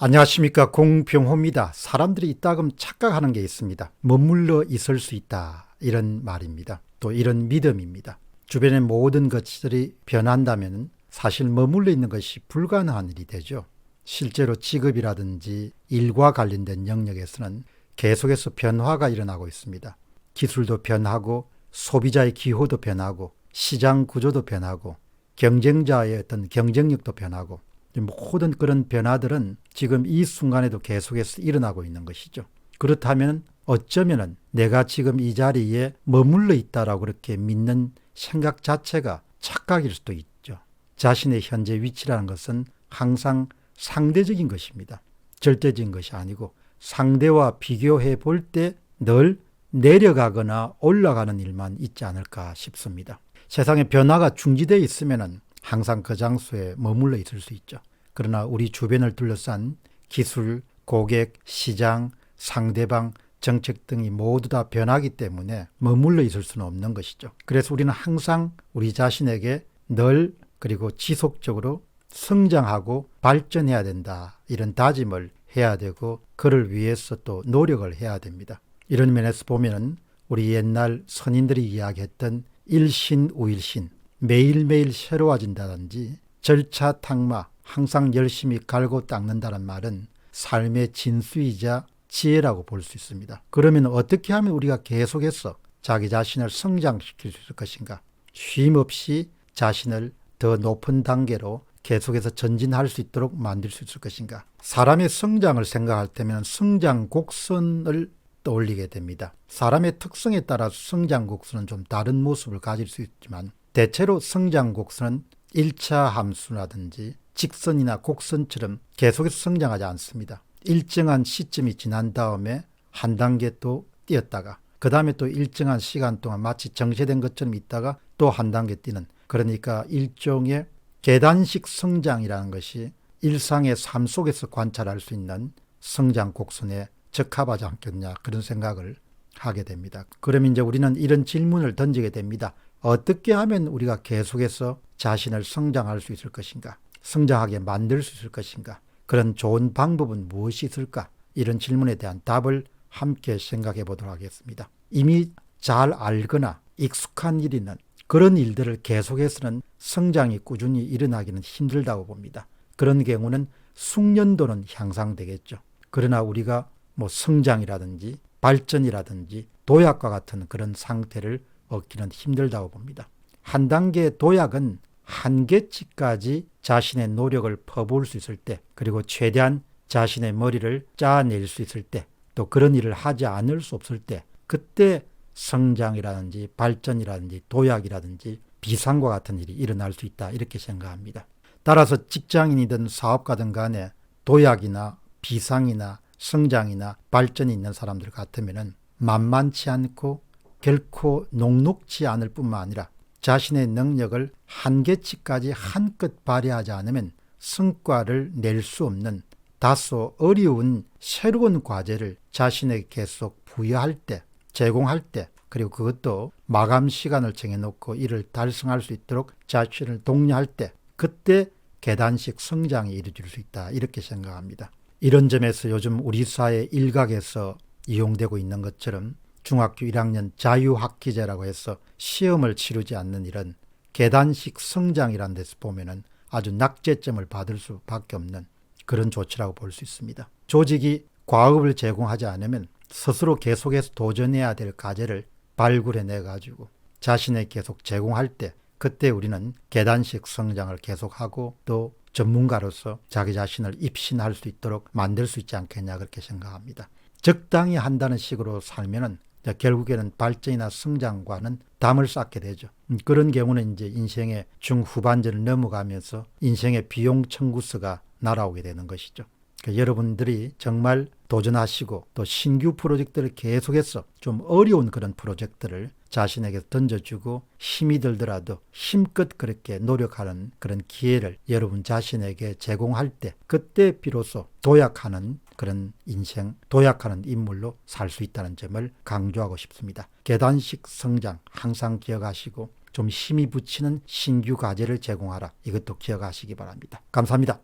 안녕하십니까, 공병호입니다. 사람들이 이따금 착각하는 게 있습니다. 머물러 있을 수 있다, 이런 말입니다. 또 이런 믿음입니다. 주변의 모든 것들이 변한다면 사실 머물러 있는 것이 불가능한 일이 되죠. 실제로 직업이라든지 일과 관련된 영역에서는 계속해서 변화가 일어나고 있습니다. 기술도 변하고 소비자의 기호도 변하고 시장 구조도 변하고 경쟁자의 어떤 경쟁력도 변하고 모든 그런 변화들은 지금 이 순간에도 계속해서 일어나고 있는 것이죠. 그렇다면 어쩌면 내가 지금 이 자리에 머물러 있다라고 그렇게 믿는 생각 자체가 착각일 수도 있죠. 자신의 현재 위치라는 것은 항상 상대적인 것입니다. 절대적인 것이 아니고 상대와 비교해 볼 때 늘 내려가거나 올라가는 일만 있지 않을까 싶습니다. 세상에 변화가 중지되어 있으면 항상 그 장소에 머물러 있을 수 있죠. 그러나 우리 주변을 둘러싼 기술, 고객, 시장, 상대방, 정책 등이 모두 다 변하기 때문에 머물러 있을 수는 없는 것이죠. 그래서 우리는 항상 우리 자신에게 늘 그리고 지속적으로 성장하고 발전해야 된다, 이런 다짐을 해야 되고 그를 위해서 또 노력을 해야 됩니다. 이런 면에서 보면은 우리 옛날 선인들이 이야기했던 일신우일신, 매일매일 새로워진다든지 절차탁마, 항상 열심히 갈고 닦는다는 말은 삶의 진수이자 지혜라고 볼 수 있습니다. 그러면 어떻게 하면 우리가 계속해서 자기 자신을 성장시킬 수 있을 것인가? 쉼없이 자신을 더 높은 단계로 계속해서 전진할 수 있도록 만들 수 있을 것인가? 사람의 성장을 생각할 때면 성장 곡선을 떠올리게 됩니다. 사람의 특성에 따라서 성장 곡선은 좀 다른 모습을 가질 수 있지만 대체로 성장 곡선은 1차 함수라든지 직선이나 곡선처럼 계속해서 성장하지 않습니다. 일정한 시점이 지난 다음에 한 단계 또 뛰었다가 그 다음에 또 일정한 시간 동안 마치 정체된 것처럼 있다가 또 한 단계 뛰는, 그러니까 일종의 계단식 성장이라는 것이 일상의 삶 속에서 관찰할 수 있는 성장 곡선에 적합하지 않겠냐, 그런 생각을 하게 됩니다. 그러면 이제 우리는 이런 질문을 던지게 됩니다. 어떻게 하면 우리가 계속해서 자신을 성장할 수 있을 것인가? 성장하게 만들 수 있을 것인가? 그런 좋은 방법은 무엇이 있을까? 이런 질문에 대한 답을 함께 생각해 보도록 하겠습니다. 이미 잘 알거나 익숙한 일이는 그런 일들을 계속해서는 성장이 꾸준히 일어나기는 힘들다고 봅니다. 그런 경우는 숙련도는 향상되겠죠. 그러나 우리가 성장이라든지 발전이라든지 도약과 같은 그런 상태를 얻기는 힘들다고 봅니다. 한 단계 도약은 한계치까지 자신의 노력을 퍼부을 수 있을 때, 그리고 최대한 자신의 머리를 짜낼 수 있을 때, 또 그런 일을 하지 않을 수 없을 때, 그때 성장이라든지 발전이라든지 도약이라든지 비상과 같은 일이 일어날 수 있다, 이렇게 생각합니다. 따라서 직장인이든 사업가든 간에 도약이나 비상이나 성장이나 발전이 있는 사람들 같으면 만만치 않고 결코 녹록지 않을 뿐만 아니라 자신의 능력을 한계치까지 한껏 발휘하지 않으면 성과를 낼 수 없는 다소 어려운 새로운 과제를 자신에게 계속 부여할 때, 제공할 때, 그리고 그것도 마감 시간을 정해놓고 이를 달성할 수 있도록 자신을 독려할 때, 그때 계단식 성장이 이루어질 수 있다, 이렇게 생각합니다. 이런 점에서 요즘 우리 사회 일각에서 이용되고 있는 것처럼 중학교 1학년 자유학기제라고 해서 시험을 치르지 않는 이런 계단식 성장이라는 데서 보면은 아주 낙제점을 받을 수밖에 없는 그런 조치라고 볼 수 있습니다. 조직이 과업을 제공하지 않으면 스스로 계속해서 도전해야 될 과제를 발굴해내 가지고 자신에게 계속 제공할 때, 그때 우리는 계단식 성장을 계속하고 또 전문가로서 자기 자신을 입신할 수 있도록 만들 수 있지 않겠냐, 그렇게 생각합니다. 적당히 한다는 식으로 살면은 결국에는 발전이나 성장과는 담을 쌓게 되죠. 그런 경우는 이제 인생의 중후반전을 넘어가면서 인생의 비용 청구서가 날아오게 되는 것이죠. 그러니까 여러분들이 정말 도전하시고 또 신규 프로젝트를 계속해서 좀 어려운 그런 프로젝트를 자신에게 던져주고 힘이 들더라도 힘껏 그렇게 노력하는 그런 기회를 여러분 자신에게 제공할 때, 그때 비로소 도약하는 그런 인생, 도약하는 인물로 살 수 있다는 점을 강조하고 싶습니다. 계단식 성장 항상 기억하시고 좀 힘이 붙이는 신규 과제를 제공하라, 이것도 기억하시기 바랍니다. 감사합니다.